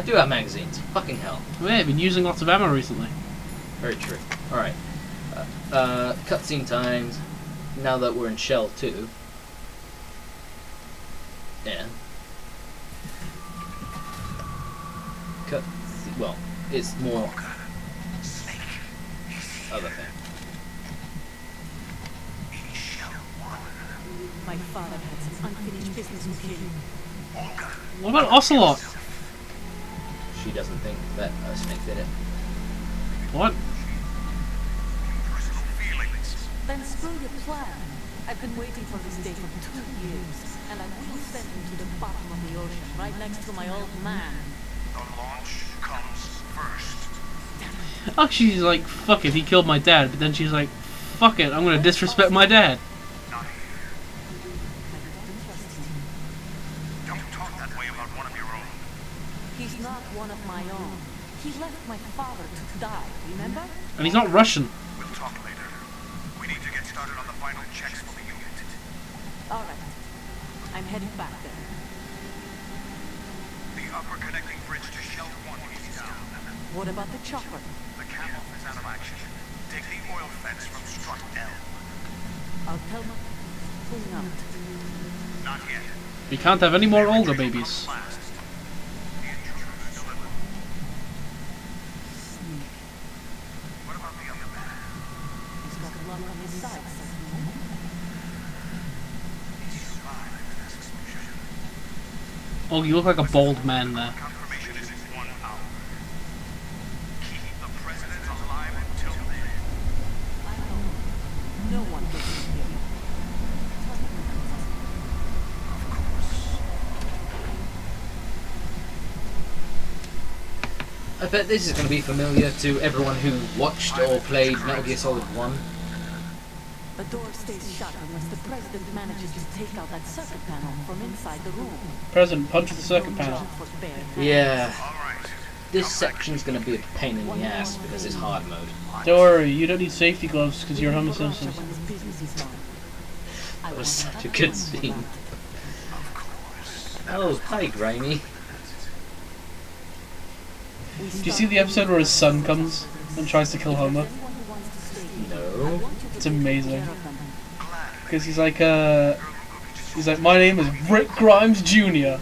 I do have magazines. Fucking hell. Yeah, I've been using lots of ammo recently. Very true. Alright. Cutscene times. Now that we're in Shell 2. Yeah. Well, it's more other thing. My father had some unfinished business with him. What about Ocelot? She doesn't think that Snake did it. What? Then screw your plan. I've been waiting for this day for 2 years, and I will send him to the bottom of the ocean, right next to my old man. The launch comes first. Oh, she's like, fuck it, he killed my dad. But then she's like, fuck it, I'm gonna disrespect my dad. Not here. Don't talk that way about one of your own. He's not one of my own. He left my father to die, remember? And he's not Russian. We'll talk later. We need to get started on the final checks for the unit. All right. I'm headed back there. The upper connecting bridge to Shell 1 is down. What about the chopper? The camel is out of action. Take the oil fence from strut L. I'll tell my... Pulling out. Not yet. We can't have any more Olga babies. Last. The intruder's still in. What about the other man? He's got luck on his side. He survived this explosion. Oh, you look like a bald man there. Confirmation is in 1 hour. Keep the president alive until then. I know. No one gets in here. Of course. I bet this is going to be familiar to everyone who watched or played Metal Gear Solid 1. The door stays shut unless the president manages to take out that circuit panel from inside the room. President, punch the circuit No panel. job for bare hands. Yeah, All right. this section's going to be a pain in the ass because it's hard mode. Don't worry, you don't need safety gloves because you're Homer Leave Russia Simpson. when this business is done. I That will was such a have good nothing scene. about it. Oh, hi, Grimy. Do you see the episode where his son comes and tries to kill Homer? No. It's amazing. Because he's like, my name is Rick Grimes Jr.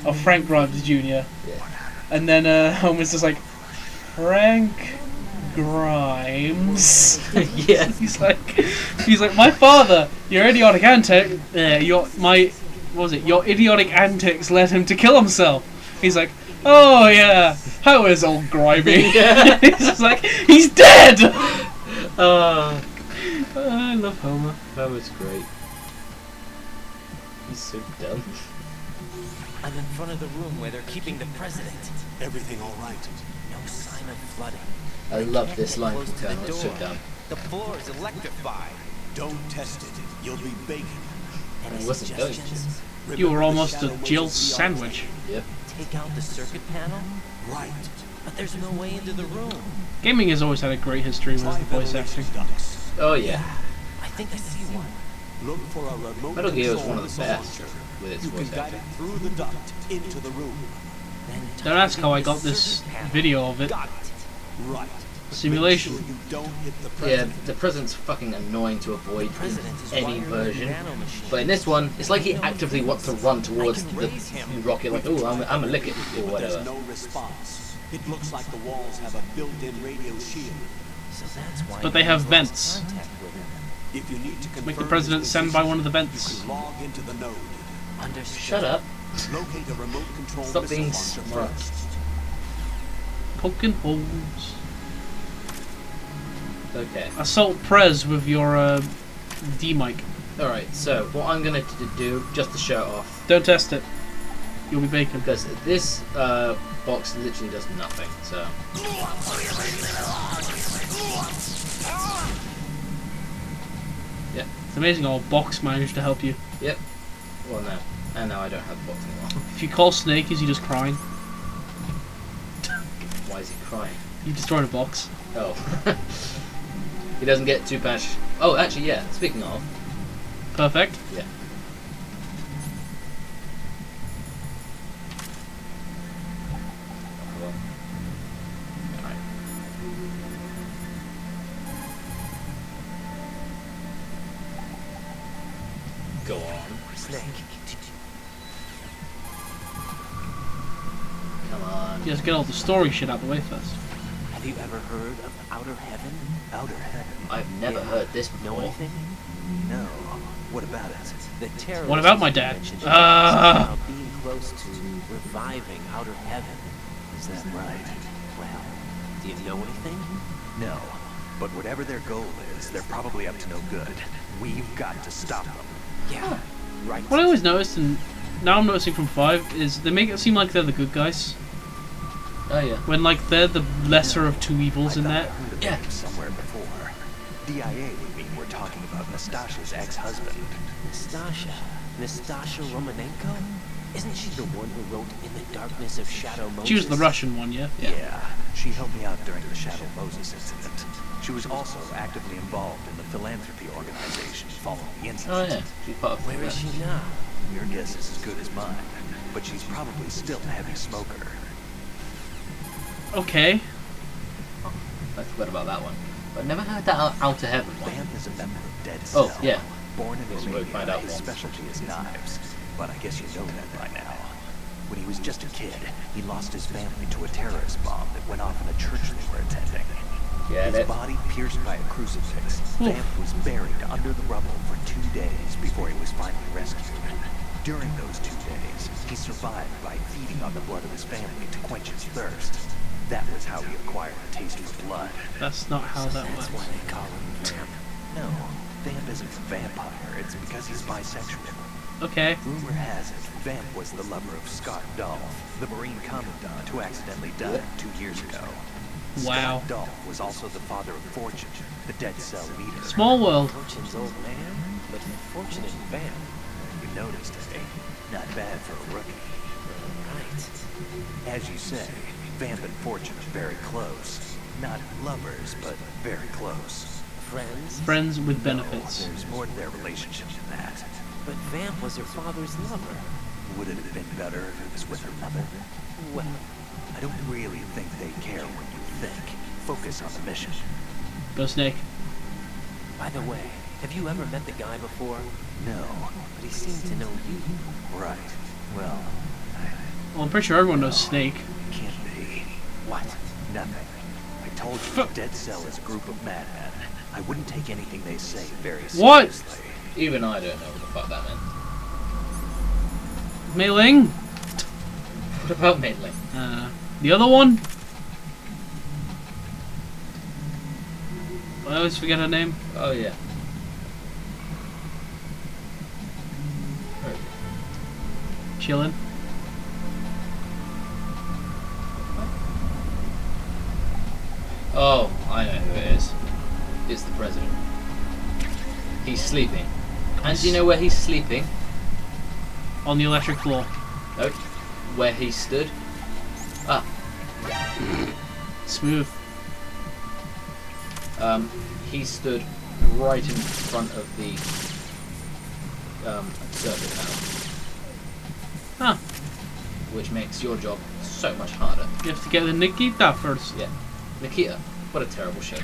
Or Frank Grimes Jr. Yeah. And then Homer's just like, Frank Grimes. Yeah. He's like, my father, your idiotic antics, your idiotic antics led him to kill himself. He's like, oh yeah, how is old Grimy? Yeah. He's just like, he's dead! I love Homer. That was great. He's so dumb. I'm in front of the room where they're keeping the president. Everything all right? No sign of flooding. I love Can't this get line close from to the Colonel. It's so door. dumb. The floor is electrified. Don't test it. You'll be bacon. Any I wasn't going to. suggestions? You were Remember the almost a shadow Jill Moses we sandwich. Yep. Take out the circuit panel? Right. But there's no way into the room. Gaming has always had a great history with Try the voice acting. ventilation ducts. Oh yeah. I think I see one. Look for a remote Metal Gear was control one of the missile best launcher. with its You can voice guide it acting. through the duct into the room. Then Don't ask how I got target the this circuit panel. video of it. Got it. Right. Simulation. Make sure you don't hit the Yeah, president. the president's fucking annoying to avoid in President is any wired with version. nanomachines. But in this one, it's like he actively wants to run towards I can the raise him. rocket, like, oh, I'm a lick it, or But there's whatever. no response. It looks like the walls have a built-in radio shield. So that's why But they have he's lost vents. contact with him. If you need to confirm Make the president his stand by one of the position, vents. You can log into the node. Understood. Shut up. Locate a remote control Stop missile being launcher smart. first. Poking holes. Okay. Assault Prez with your D-mic. Alright, so what I'm going to do, just to show it off, Don't test it. You'll be bacon. because this box literally does nothing, so... Yep, It's amazing how a box managed to help you. yep. Well, no. And now I don't have the box anymore. If you call Snake, is he just crying? Why is he crying? You destroyed a box. Oh. He doesn't get too passionate. Oh, actually, yeah, speaking of, Perfect. yeah. Snake. Come on. You just get all the story shit out the way first. Have you ever heard of Outer Heaven? Outer heaven? I've never heard this Know before. anything? No. What about it? The terrorists What about my dad? mentioned Ah. about being close to reviving Outer Heaven. Is that right? Well, do you know anything? No. But whatever their goal is, they're probably up to no good. We've got to stop them. Yeah, right. What I always noticed, and now I'm noticing from 5, is they make it seem like they're the good guys. Oh yeah. When, like, they're the lesser of two evils in I that. thought I heard of Yeah. them somewhere before. DIA would mean we're talking about Nastasha's ex-husband. Nastasha Romanenko? Isn't she the one who wrote In the Darkness of Shadow Moses? She was the Russian one, yeah? Yeah. She helped me out during the Shadow Moses incident. She was also actively involved in the philanthropy organization following the Oh incident. yeah. She's part of Where is she now? Your guess is as good as mine, but she's probably still a heavy smoker. Okay. I forgot about that one. But I've never heard that Outer Heaven one. Vamp is a member of Dead Oh, Cell. yeah. Born in Yes, we'll Romania, find out his more. specialty is knives. But I guess you know that by now. When he was just a kid, he lost his family to a terrorist bomb that went off in a church they were attending. Get His it? body pierced by a crucifix. Oof. Vamp was buried under the rubble for 2 days before he was finally rescued. During those 2 days, he survived by feeding on the blood of his family to quench his thirst. That was how he acquired a taste for blood. That's not how that That's works. why they call him Vamp. No, Vamp isn't a vampire. It's because he's bisexual. Okay. Rumor has it, Vamp was the lover of Scott Dolph, the Marine Commandant who accidentally died 2 years ago. Wow. Scott Dolph was also the father of Fortune, the Dead Cell leader. Small world. Fortune's old man, but Fortune and Vamp. You noticed, eh? Not bad for a rookie. Right. As you say, Vamp and Fortune are very close. Not lovers, but very close. Friends? Friends with No, benefits. there's more to their relationship than that. But Vamp was her father's lover. Would it have been better if it was with her mother? Well, I don't really think they care what you think. Focus on the mission. Go Snake. by the way, have you ever met the guy before? No. But he seemed to know you. Right. Well, Well, I'm pretty sure everyone knows Snake. can't be. What? Nothing. I told you, Dead Cell is a group of madmen. I wouldn't take anything they say very seriously. What? Even I don't know what the fuck that meant. Mei Ling? What about Midling? The other one? I always forget her name. Oh yeah. Chillin'. Oh, I know who it is. It's the president. He's sleeping. And do you know where he's sleeping? On the electric floor. Nope. Where he stood? Ah. Smooth. He stood right in front of the circuit panel, Huh. which makes your job so much harder. You have to get the Nikita first. Yeah. Nikita, what a terrible show.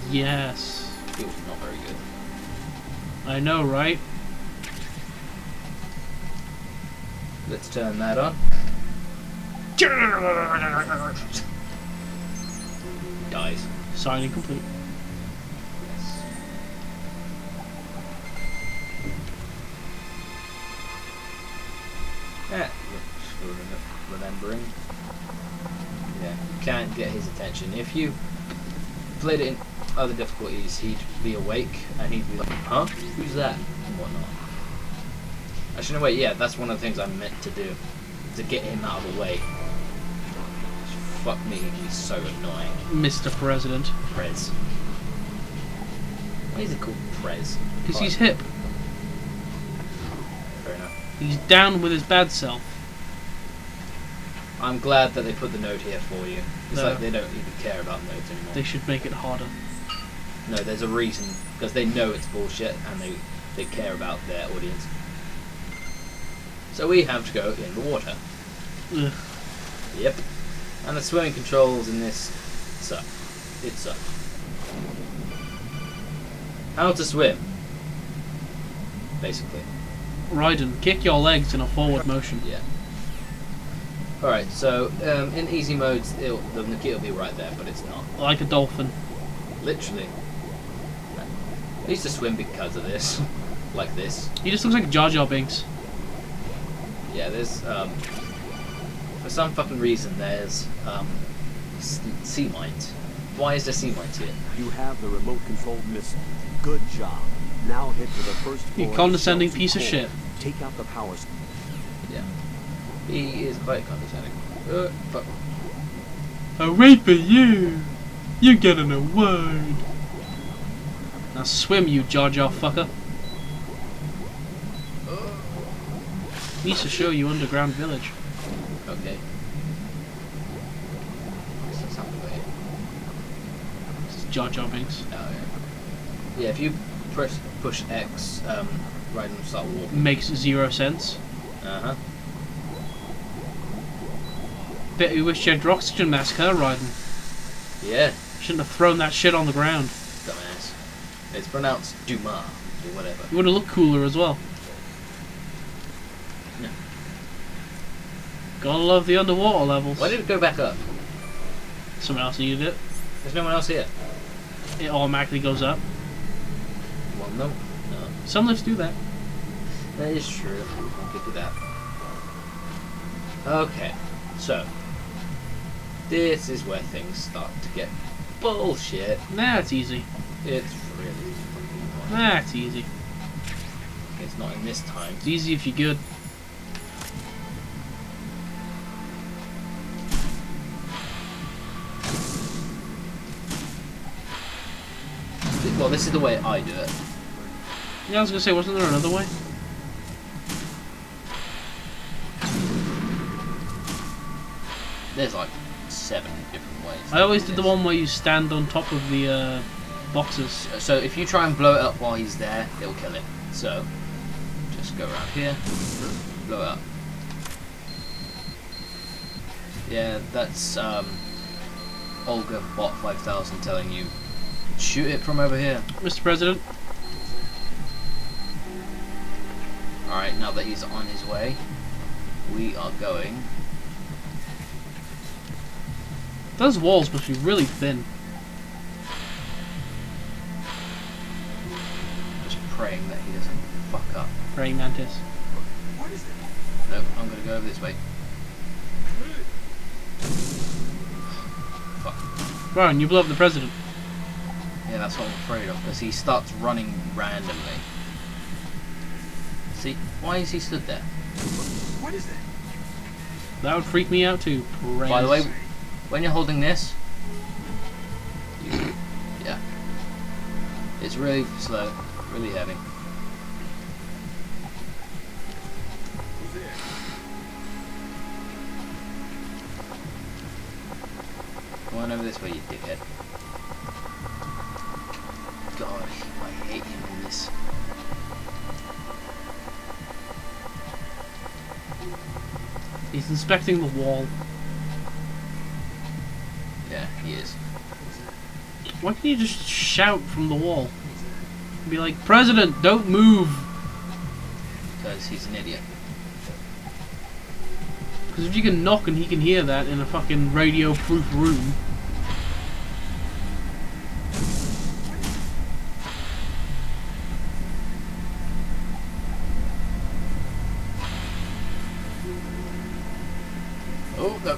Yes. It was not very good. I know, right? Let's turn that on. Dies. Signing complete. Yes. Yeah, remembering. Yeah, you can't get his attention. If you played it in other difficulties, he'd be awake and he'd be like, huh? Who's that? And whatnot. Actually, no, wait, yeah, that's one of the things I meant to do. To get him out of the way. Fuck me, he's so annoying. Mr. President. Prez. Why is it called Prez? Because he's hip. Fair enough. He's down with his bad self. I'm glad that they put the note here for you. It's No. like they don't even care about notes anymore. They should make it harder. No, there's a reason. Because they know it's bullshit and they care about their audience. So we have to go in the water. Ugh. Yep. And the swimming controls in this suck. It sucks. How to swim. basically. Raiden, kick your legs in a forward motion. Yeah. Alright, so in easy modes, the Nikita will be right there, but it's not. Like a dolphin. Literally. I used to swim because of this. Like this. He just looks like Jar Jar Binks. Yeah, there's, for some fucking reason, there's, sea mines. Why is there sea mines here? You have the remote-controlled missile. Good job. Now head to the first floor. You of condescending the piece of core. shit. Take out the power. Yeah. He is quite condescending. Fuck. Hooray for you! You get an award! Now swim, you Jar Jar fucker. Needs to show you underground village. Okay. What's that sound about here? This is Jar Jar Binks. Oh, yeah. Yeah, if you push X, Raiden will start walking. Makes 0 sense. Uh-huh. Bet you wish you had your oxygen mask, huh, Raiden? Yeah. Shouldn't have thrown that shit on the ground. Dumbass. It's pronounced Dumas, or whatever. You would have looked cooler as well. Yeah. Gotta love the underwater levels. Why did it go back up? Someone else needed it. There's no one else here. It automatically goes up. Well, no. No. Some lifts do that. That is true. I'll give you that. Okay. So. This is where things start to get bullshit. Nah, it's easy. It's really fucking annoying. Nah, it's easy. It's not in this time. It's easy if you're good. Well, this is the way I do it. Yeah, I was gonna say, wasn't there another way? There's like 7 different ways. I always did the one where you stand on top of the boxes. So if you try and blow it up while he's there, it'll kill him. So just go around here, blow it up. Yeah, that's Olga Bot 5000 telling you, shoot it from over here. Mr. President. Alright, now that he's on his way, we are going. Those walls must be really thin. Just praying that he doesn't fuck up. Praying mantis. Nope, I'm gonna go over this way. Fuck. Ryan, you blew up the president. Yeah, that's what I'm afraid of, because he starts running randomly. See? Why is he stood there? What is that? That would freak me out too. Praise. By the way, when you're holding this, yeah, it's really slow, really heavy. Come on over this way, you dickhead. God, I hate him in this. He's inspecting the wall. Yeah, he is. Why can't you just shout from the wall? Be like, President, don't move! Because he's an idiot. Because if you can knock and he can hear that in a fucking radio-proof room... Oh, no.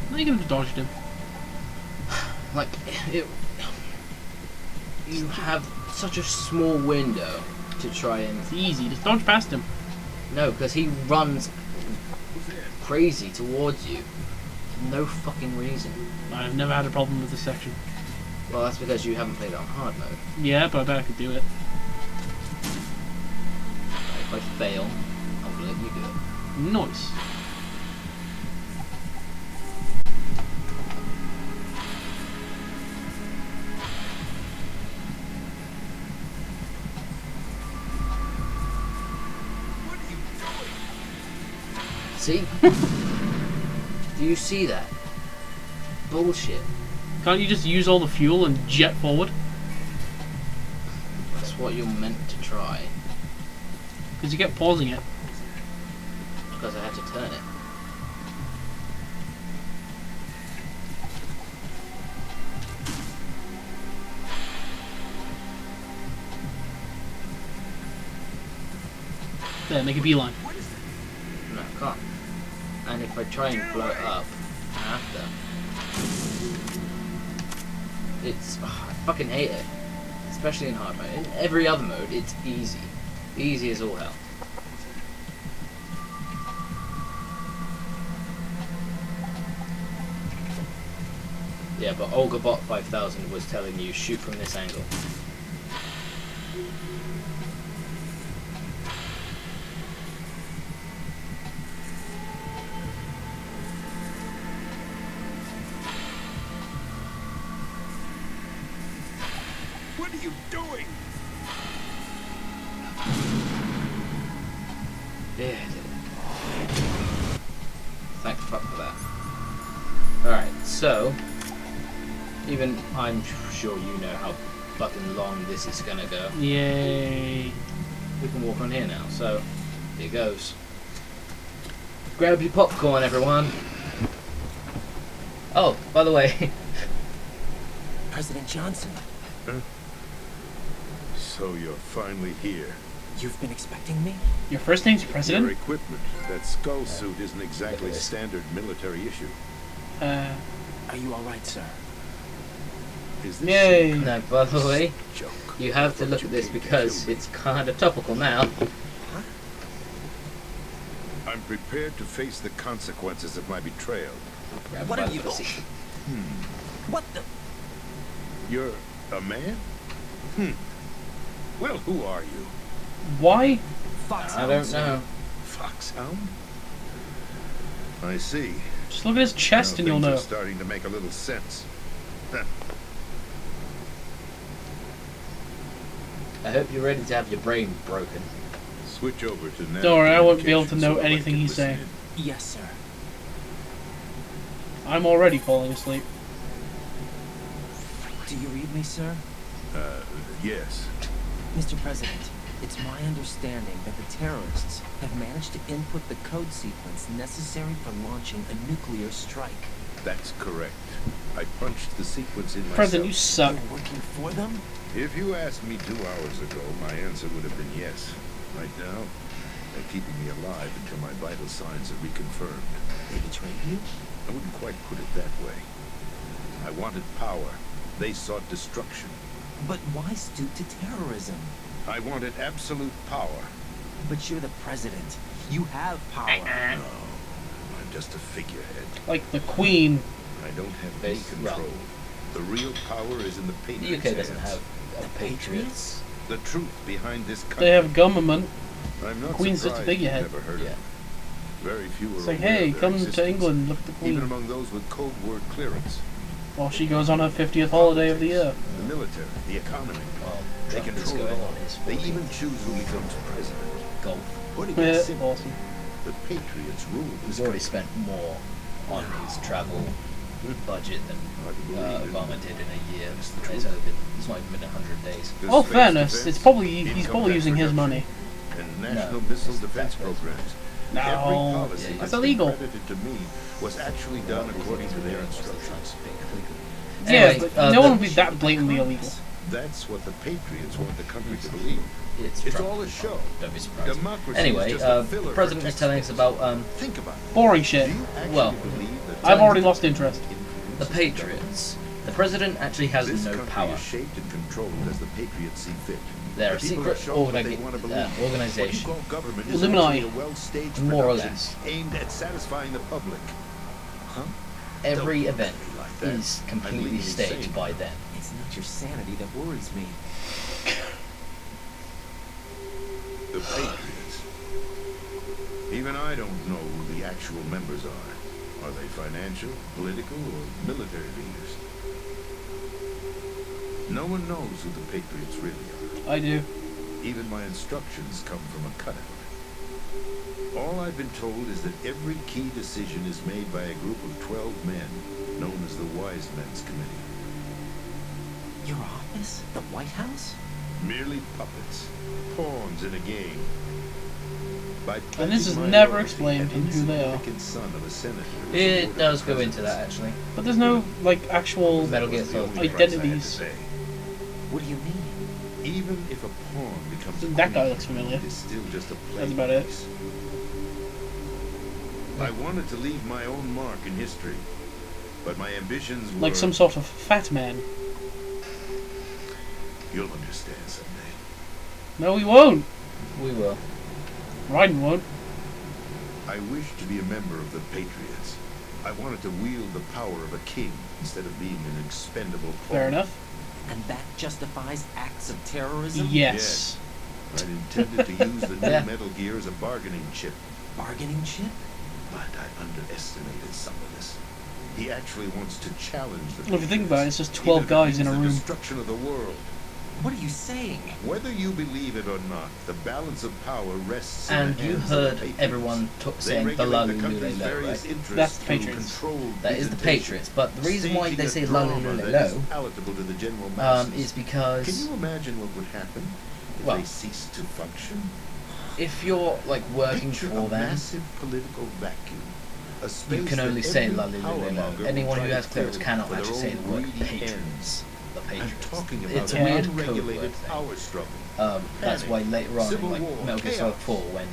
No, you could have dodged him. Like, you have such a small window to try and... It's easy, just dodge past him. No, because he runs crazy towards you. For no fucking reason. I've never had a problem with this section. Well, that's because you haven't played it on hard mode. Yeah, but I bet I could do it. If I fail, I'll let you do it. Nice. See? Do you see that? Bullshit. Can't you just use all the fuel and jet forward? That's what you're meant to try. Because you kept pausing it. Because I had to turn it. There, make a beeline. No, I can't. And if I try and blow it up after, it's... I fucking hate it. Especially in hard mode. In every other mode, it's easy. Easy as all hell. Yeah, but OlgaBot 5000 was telling you shoot from this angle. What are you doing? Yeah, I did it. Thank fuck for that. Alright, so even I'm sure you know how fucking long this is gonna go. Yay. We can walk on here now, so here goes. Grab your popcorn, everyone. Oh, by the way, President Johnson, So you're finally here. you've been expecting me? Your first name's Your President? equipment, that skull suit isn't exactly this. standard military issue. Are you alright, sir? Is this Yay. some no, by the way, joke? you have to I thought look you at this came to because kill me. it's kind of topical now. I'm prepared to face the consequences of my betrayal. Grab What by are the you- pussy. What the? You're a man? Well, who are you? Why? I don't know. Foxhound? I see. Just look at his chest Now and you'll things are know. starting to make a little sense. I hope you're ready to have your brain broken. Switch over to now. Don't worry, I won't be able to know so I anything can he's listen saying. in. Yes, sir. I'm already falling asleep. Do you read me, sir? Yes. Mr. President, it's my understanding that the terrorists have managed to input the code sequence necessary for launching a nuclear strike. That's correct. I punched the sequence in myself. President, you suck. You're working for them? If you asked me 2 hours ago, my answer would have been yes. Right now, they're keeping me alive until my vital signs are reconfirmed. They betrayed you? I wouldn't quite put it that way. I wanted power. They sought destruction. But why stoop to terrorism? I wanted absolute power. But you're the president. You have power. No, I'm just a figurehead. Like the Queen. I don't have any Based- control. well, The real power is in the The Patriots' UK doesn't hands. have a Patriots. The truth behind this country. They have government. I'm not Queen's just a surprised you've figurehead. never heard Yeah. of it. Very few are It's like, aware hey, of their come to existence, England, look at the Even Queen. among those with code word clearance. While she goes on her 50th holiday of the year. The military, the economy. Well, They Trump is control it going all. on his They 14th even choose who becomes president. golf. Putting Yeah, it simply, awesome. the Patriots rule this He's already country. spent more on his travel budget than Hard to believe, isn't Obama it? did in a year. It's the It's truth. only been, it's not even been 100 days. The Oh, space fairness, defense, it's probably he's income probably tax using his reduction, money. and national No, missile it's defense tax-based. programs. No, Every policy yeah, that's that's been illegal. credited to me was actually done according to their instructions. Yeah, Anyway, but no one would the- be that blatantly illegal. That's what the Patriots want the country to believe. It's It's Trump. all a show. Don't be surprised. Democracy Anyway, is just a the filler president for is telling us textbooks. about Think about it. Boring Do shit. you actually Well, believe that I've already lost interest. the Patriots. The president actually has this no country power. is shaped and controlled as the Patriots see fit? They're a The people secret are shown what they want to believe. What you organization. call government is Illuminati. actually a well-staged More or production less. aimed at satisfying the public. Huh? Every Don't look event at me like that. is I'm completely legally staged sane. by them. It's not your sanity that worries me. The Patriots. Even I don't know who the actual members are. Are they financial, political, or military leaders? No one knows who the Patriots really are. I do. Even my instructions come from a cutout. All I've been told is that every key decision is made by a group of 12 men, known as the Wise Men's Committee. Your office? The White House? merely puppets, pawns in a game. By And this is pledging my never loyalty, explained an in who they are. insignificant son of a senator was It awarded does the go into that presidency. actually. But there's no like actual Metal Gear Was the Solid only price I had to identities. pay. What do you mean? Even if a pawn becomes a That guy queen, looks familiar. it's still just a play That's about it. piece. I wanted to leave my own mark in history, but my ambitions were... Like some sort of fat man. You'll understand someday. No, we won't. We will. Raiden won't. I wished to be a member of the Patriots. I wanted to wield the power of a king instead of being an expendable pawn. Fair enough. And that justifies acts of terrorism? Yes. I'd intended to use the new Yeah. Metal Gear as a bargaining chip, Bargaining chip? but I underestimated some of this. He actually wants to challenge the Well, if you think about it, it's just Patriots, 12 even if it guys in a means the room. destruction of the world. What are you saying? Whether you believe it or not, the balance of power rests in And the you hands heard of the Patriots. everyone They saying the regulate Lalu the Lule country's Lo, various right? interests That's the through Patriots. controlled That is the visitation, Patriots, but the reason why staging they a say drama Lalu that Lule is Lo palatable to the general is masses. Can because you imagine what would happen if Well, they ceased to function? if you're like working Picture for a them, massive political vacuum. A you space can only that say every Lalu Lule Lo. powermonger will Anyone try who to has clearance fill cannot for their actually say own the word greedy Patriots. ends. The I'm Patriots. talking about It's a an weird code word unregulated thing. power struggle. That's why later on, Civil in war, like Metal Gear Solid chaos. 4, when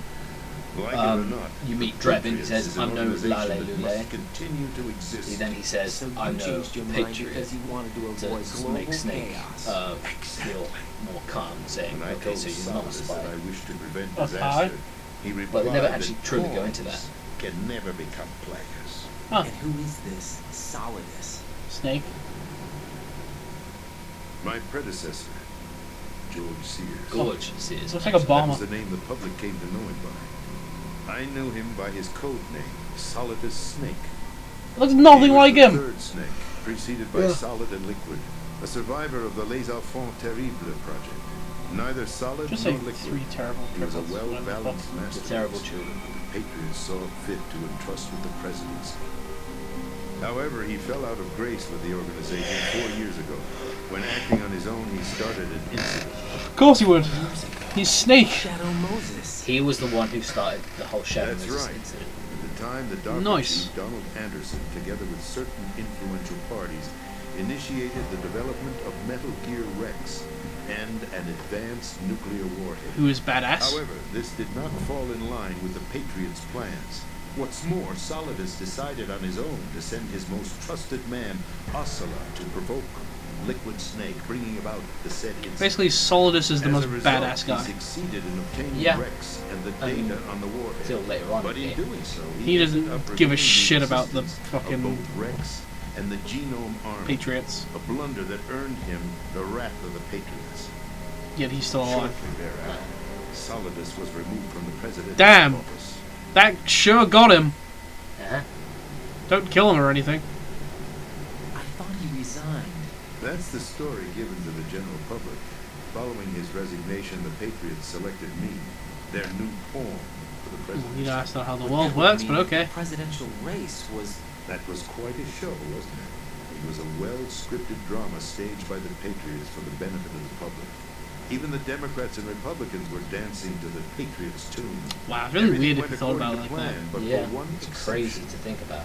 Like it or not, you meet the Drebin, he Patriots says, is an "I'm no organization Lale that Lule." must continue to exist. Then he says, So you "I'm no changed your mind Patriot." because you wanted to To avoid global make Snake chaos. feel more calm, saying, When I "Okay, told so you're not a Solidus spy." that I wish to prevent Okay. disaster, he replied But they never that actually truly go into pawns that. can never become players. Huh. And who is this Solidus? Snake. My predecessor, George Sears. Gorge, Sears. Looks like a That bomber. was the name the public came to know him by. I knew him by his code name, Solidus Snake. Looks nothing He was like the him. third Snake, preceded by Yeah. Solid and Liquid, a survivor of the Les Enfants Terribles project. Neither Solid Just nor say Liquid. 3 terrible He was a triplets. whatever the well-balanced fuck. The master. terrible children. The Patriots saw fit to entrust with the presidency. However, he fell out of grace with the organization 4 years ago. When acting on his own, he started an incident. Of course he would. He's Snake. Shadow Moses. He was the one who started the whole Shadow That's Moses right. incident. At the time, the Dark Nice. Chief Donald Anderson, together with certain influential parties, initiated the development of Metal Gear Rex and an advanced nuclear warhead. Who is badass. However, this did not fall in line with the Patriots' plans. What's more, Solidus decided on his own to send his most trusted man, Ocelot, to provoke Liquid Snake, bringing about the said incident. Basically, Solidus is the As most a result, badass he guy. succeeded in obtaining Yeah. Rex and the I mean, data on the warhead. Until later on But in in the game. doing so, He doesn't ended up give a revealing shit about the existence fucking of both Rex and the Genome Army. Patriots. A blunder that earned him the wrath of the Patriots. Yet he's still alive. Shortly thereafter, Solidus was removed from the president's Damn. office. That sure got him. Uh-huh. Don't kill him or anything. I thought he resigned. That's the story given to the general public. Following his resignation, the Patriots selected me, their new pawn, for the presidency. You know, that's not how the But world that would works, mean but okay. The presidential race was... That was quite a show, wasn't it? It was a well-scripted drama staged by the Patriots for the benefit of the public. Even the Democrats and Republicans were dancing to the Patriots' tune. Wow, it's really Everything weird if went you thought about it according like to that. plan, but Yeah, for one it's exception. crazy to think about.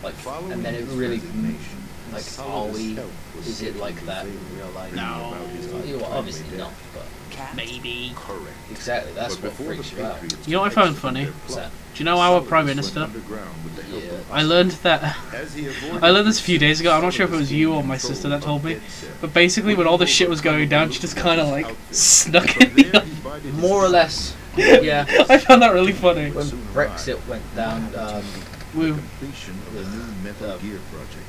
Like, Following and then it his really, resignation, like, Solidus' are we? health was Is it like scheduled to that in fail, real life? bringing No. about his Well, untimely obviously death. not, but Cat? Maybe. Correct. exactly, that's But what before the freaks you out. Patriots You know what I could found execute funny? their What's plot, that? Do you know our Solidus Prime went Minister? underground with the help Yeah. of I learned that. As he avoided I learned this a few days ago. I'm not sure if it was Solidus you or gained my control sister that of told me. Dead Set. But basically, when all the shit was going down, she just kind of like snuck in the office. More or less, yeah. I found that really funny. When Brexit went down, Woo. Completion of the new Metal Gear project.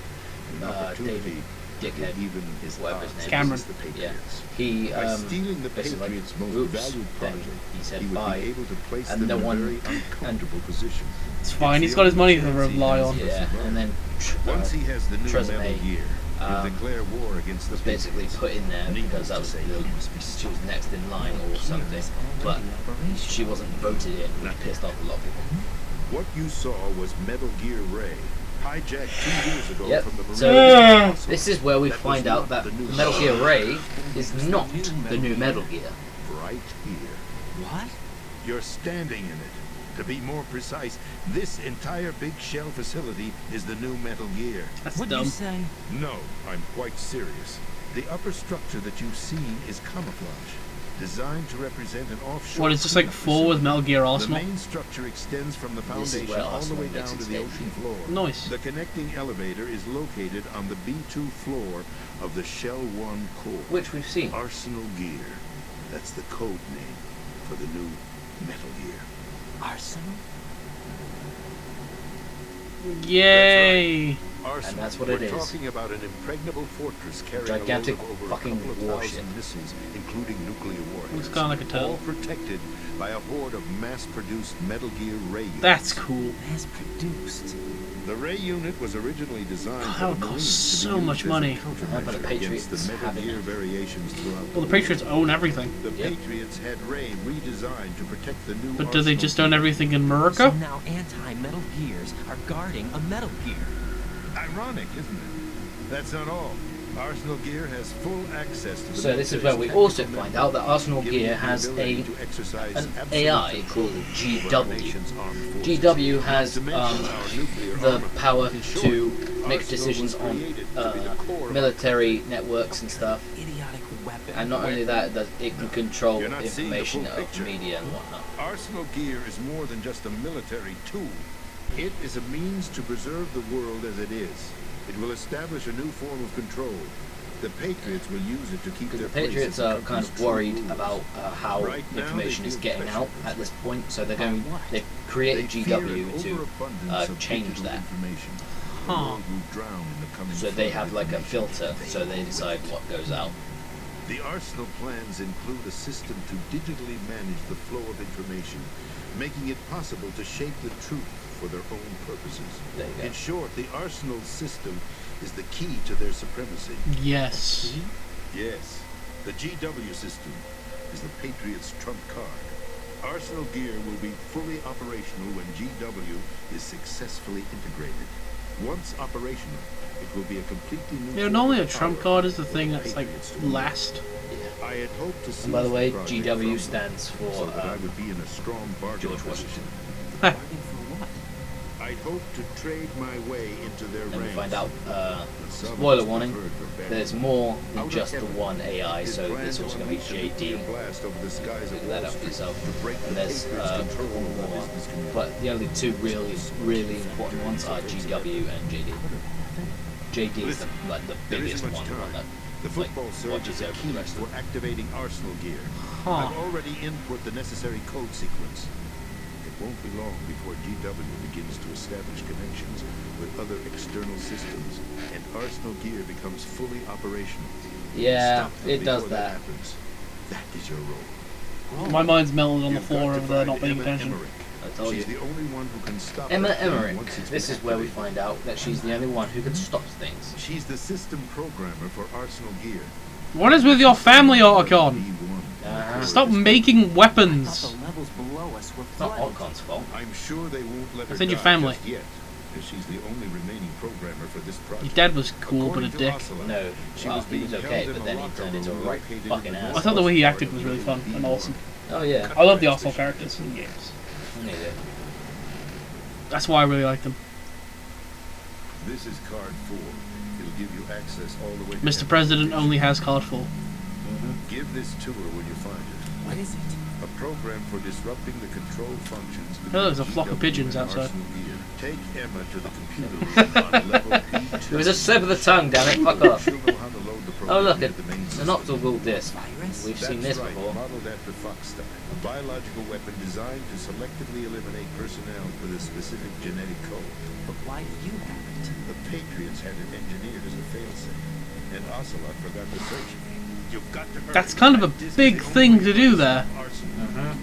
An opportunity Dickhead, to even his whatever his odds name Cameron. against the yeah, Patriots. he By stealing the basically like, Patriots' most oops, valued then project, he said he would bye, be able to place and them no in a one- very uncomfortable position. It's fine. He's got his money to rely on. yeah, and then Once he has the new Tresemme, Metal Gear, he'll declare war against the was basically Patriots. put in there because that was she was next in line or something, but she wasn't voted in, which pissed off a lot of people. What you saw was Metal Gear Ray. hijacked 2 years ago Yep. from the Marine So Corps. this is where we That find was out not that the new Metal Gear Gear. Ray is not the new Metal Gear. Right here. What? You're standing in it. To be more precise, this entire big shell facility is the new Metal Gear. That's What did you dumb. say? No, I'm quite serious. The upper structure that you've seen is camouflage, designed to represent an offshore. What, it's just like cleanup 4 with facility. Metal Gear The Arsenal? main structure extends from the This is foundation where all the Arsenal way makes down to its the debut. ocean floor. Nice. The connecting elevator is located on the B2 floor of the Shell 1 core. Which we've seen. Arsenal Gear. That's the code name for the new Metal Gear. Arsenal? Yay! Arsenal. And that's what We're it is. talking about an impregnable fortress carrying Gigantic a load of over fucking a couple of warship. thousand missiles, including nuclear warheads. Looks kinda like a turtle. All protected by a horde of mass-produced Metal Gear Ray units. That's cool. Mass produced. The Ray unit was originally designed God, for that the would cost Marines to be so used much as a money. countermeasure But the against Patriots the Metal have it Gear now. variations throughout Well, the Patriots own everything. The Yep. Patriots had Ray redesigned to protect the new. But do they Arsenal just own Gear. everything in So America? now anti-Metal Gears are guarding a Metal Gear. Ironic, isn't it? That's not all. Arsenal Gear has full access to the So this is military's where we also technical find out that network, Arsenal giving Gear it the has ability to exercise an absolute AI control called over our GW. nation's armed forces. GW has To mention our nuclear the armament. power In short, to make Arsenal decisions was on created to be the core of military networks and stuff. Idiotic weapon. And not only that, it can control You're not seeing the information full of picture. media and whatnot. Arsenal Gear is more than just a military tool. It is a means to preserve the world as it is. It will establish a new form of control. The Patriots will use it to keep Because their the place Patriots as the are kind country's of true worried rulers. about how Right now, information they is feel getting special out at this point, so they're going. What? They've created They fear GW an to overabundance of change digital that. information. The Huh. world will drown in the coming So they flood have of like a information filter, to so take they over decide with it. what goes out. The Arsenal plans include a system to digitally manage the flow of information, making it possible to shape the truth for their own purposes. There you go. In short, the Arsenal system is the key to their supremacy. Yes. Yes, the GW system is the Patriots' trump card. Arsenal Gear will be fully operational when GW is successfully integrated. Once operational, it will be a completely new. Yeah, form normally a of trump power card is the for thing the that's like Patriots to wield. last. Yeah. I had hoped to see. And by the way, project GW from them, stands for so that I would be in a strong bargaining George Washington. position. Bargain for what? I'd hoped to trade my way into their Then we ranks. find out. But some Spoiler just warning. preferred rebellion. There's more than Out of just the heaven, one AI, his so plan there's to also going to be unleash a nuclear JD. blast over the skies of Figure that Wall out for Street yourself. to break the And there's Patriots' control over the more, business community. but the only two really important ones are GW and JD. JD is the, like the There biggest isn't much one, the one time. that The football surge watches is a over key the rest for of them. activating Arsenal Gear. Huh. I've already input the necessary code sequence. It won't be long before GW begins to establish connections with other external systems, and Arsenal Gear becomes fully operational. Yeah, Stop them it does before that. happens. That is your role. My mind's melted on the You've floor got to over there, not find paying Emma attention. Emmerich. I told She's you. the only one who can stop Emma that thing Emmerich. once it's This been is where we activated. find out that she's the only one who can stop things. She's the system programmer for Arsenal Gear. What is with your family, Otacon? Uh-huh. Stop making I thought weapons. the levels below us were It's not flooded. Otcon's fault. I'm sure they won't let her said your die family. just yet, as she's the only remaining programmer for this project. Your dad was cool, but a According to dick. Ocelot, No, she well, was he being was held okay, in but a then he locker turned into a room right located in fucking the ass. I thought the way he northwest acted part was of really the fun B and awesome. Oh yeah, I love the Arsenal characters in games. I knew that. That's why I really liked them. This is card 4. It'll give you access all the way to Mr. President only has card 4. Give this to her when you find it. What is it? A program for disrupting the control functions. Oh, there's a flock of GW pigeons and outside. Arsenal Gear. Take Emma to the computer room on level B2. It was a slip of the tongue, damn it, fuck off. She'll know how to load the Oh look, program it's into the main an system. octal disc. Virus? We've seen this That's right, before. modeled after Foxstein, a biological weapon designed to selectively eliminate personnel with a specific genetic code. But why do you have it? The Patriots had it engineered as a failsafe, and Ocelot forgot to search it. You've got to hurry. That's kind of a That disc big is the thing only to do way there. Arsenal.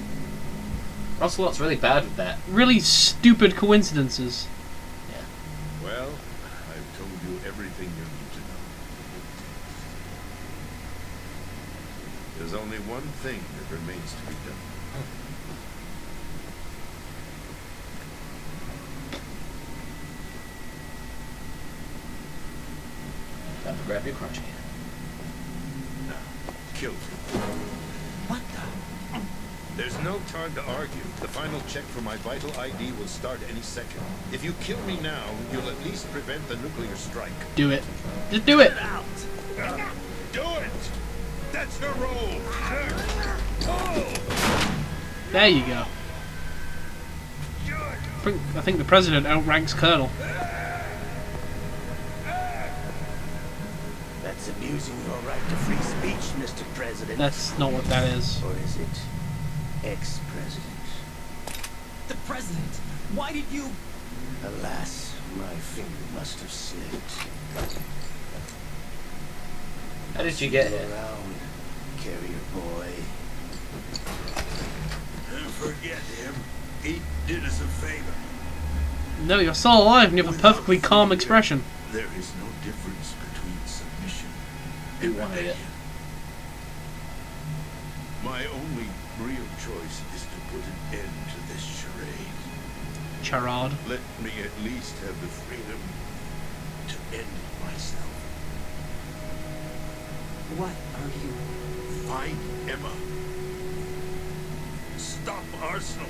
Ocelot's really bad with that. Really stupid coincidences. Well, I've told you everything you need to know. There's only one thing that remains to be done. Grab your crunchy. Killed. What the? There's no time to argue. The final check for my vital ID will start any second. If you kill me now, you'll at least prevent the nuclear strike. Do it. Just do it. Do it! That's your role! There you go. I think the president outranks Colonel. That's abusing your right to free speech, Mr. President. That's not what that is. Or is it ex-president? The president! Why did you... Alas, my finger must have slipped. How did you get Go here? around, carrier boy. Forget him. He did us a favor. No, you're still alive and you have a perfectly calm expression. There is no difference between submission Who and wanted it? rebellion. My only real choice is to put an end to this charade. Charade. Let me at least have the freedom to end it myself. What are you... Find Emma. Stop Arsenal.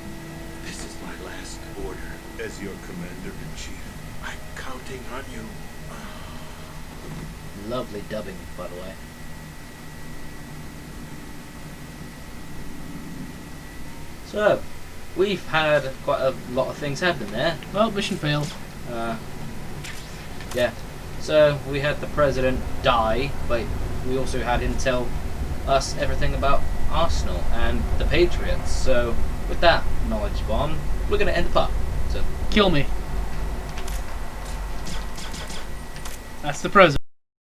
This is my last order as your commander-in-chief. I'm counting on you. Lovely dubbing, by the way. So, we've had quite a lot of things happen there. Well, mission failed. Yeah. So, we had the president die, but we also had him tell us everything about Arsenal and the Patriots. So, with that knowledge bomb, we're going to end the part. So, Kill me. That's the president.